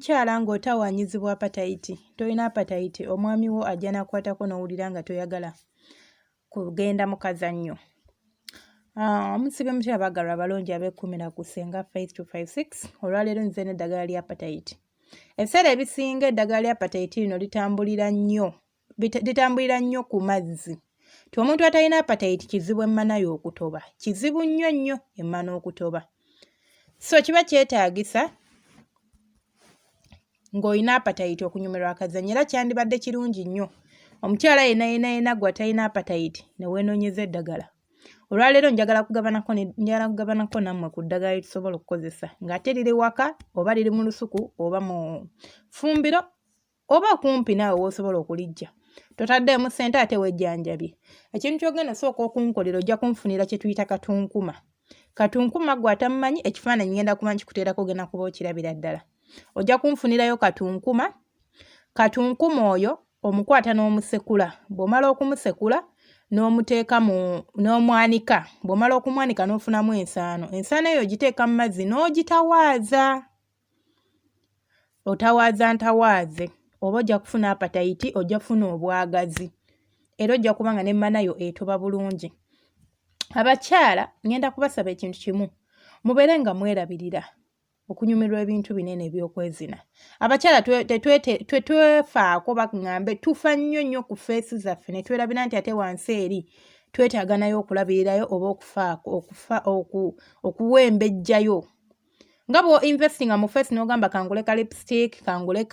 omukyala ng'otawanyizibwa appetite, toyina appetite, omwami wo ajja nakwatako n'owulira nga toyagala kugenda mu kazannyo. Omusibe mutya abaagalwa abalungi ab'ekkumira ku Senga 5256 olwaleero nze n'eddagala lya appetite. Ebiseera ebisinga eddagala lya appetite lino litambulira nnyo ku mazzi. Ti omuntu atalina appetite kizibu emmana y'okutoba, kizibu nnyo emmana okutoba. So kiba kyetaagisa ng'olina appetite okunyumirwa akazannyo, era kyandibadde kirungi nnyo omukyala yenna gwe atalina appetite ne weenoonyeza eddagala. Olwaleero njagala kugabanako nammwe ku ddagala litusobola okukozesa ng'ate liri waka oba liri mu lusuku oba mu ffumbiro oba okumpi naawe w'osobola okulijja. Totaddeemu ssente ate wejjanjabye. Ekintu ky'ogenda sooka okunkolera ojja kunfunira kye tuyita katunkuma. Katunkuma gwe atamumanyi ekifaananyi ngenda kuba nkikuteerako ogenda kuba okirabira ddala. Ojja kunfunirayo katunkuma. Katunkuma oyo omukwata n'omusekula. Bw'omala okumusekula n'omuteeka n'omwanika. Bw'omala okumwanika n'ofunamu ensaano. Ensaano eyo ogiteeka mu mazzi n'ogitawaaza. Otawaaza ntawaaze. Oba ojja kufuna appetite, ojja kufuna obwagazi. Era ojja kuba nga n'emmana yo etoba bulungi. Abakyala ngenda kubasaba ekintu kimu. Mubeere nga mwerabirira okunyumirwa ebintu binene eby'okwezina. Abakyala tetwefaako baŋŋambe tufa nnyo ku feesi zaffe ne twerabira nti ate wansi eri twetaaga nayo okulabirirayo oba okuwembejjayo. Nga bw'o investinga mu feesi n'ogamba kangule ka lipstick, kangule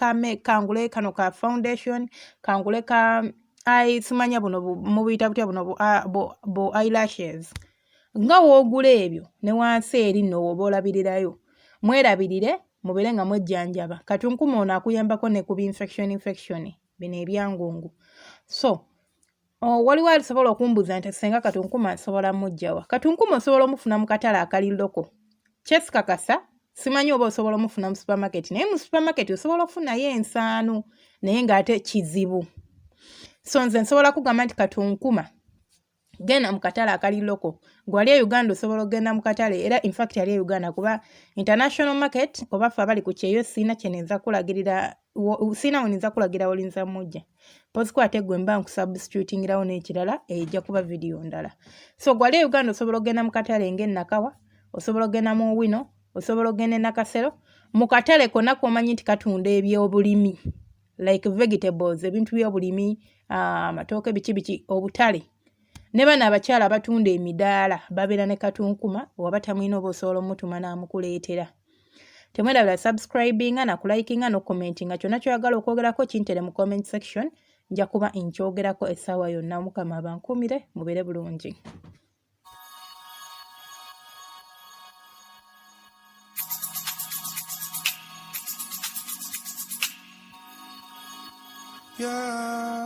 kano ka foundation, kangule ka simanya buno mubiyita butya buno bo eyelashes. Nga w'ogula ebyo ne wansi eri nno oba olabirirayo. Mwerabirire mubeere nga mwejjanjaba. Katunkuma ono akuyambako ne ku infection bino ebyangungu. So waliwo alisobola okumbuuza nti Senga katunkuma nsobola muggyawa. Katunkuma osobola omufuna mu katale akali loko. Kyesikakasa simanyi oba osobola omufuna mu supermarket, naye mu supermarket osobola okufunayo ensaano naye ng'ate kizibu. So nze nsobola kugamba nti katunkuma genda mu katale akali loko. Gwali e Uganda osobola okgenda mu katale, era in fact ali e Uganda kuba international market oba ffe abali ku kyeyo siina kyenenza kulagira olinza mujja. Poziko ate gwe mba nkusubstitutingirawo n'ekirala ejja kuba video ndala. So gwali e Uganda osobola okgenda mu katale ng'Ennakawa, osobola okgenda mu Wino, osobola okgenda e Nakasero. Mu katale konna kw'omanyi nti katunda eby'obulimi like vegetables, ebintu by'obulimi, amatooke biki obutale. Ne bano abakyala abatunda emidaala babeera ne katunkuma, oba tamwina oba osobola omutuma n'amukuleetera. Temwerabira subscribinga na kulikinga no commentinga. Kyonna ky'oyagala okwogerako kintere mu comment section. Nja kuba nkyogerako essaawa yonna. Mukama abankuumire mubeere bulungi. Yeah.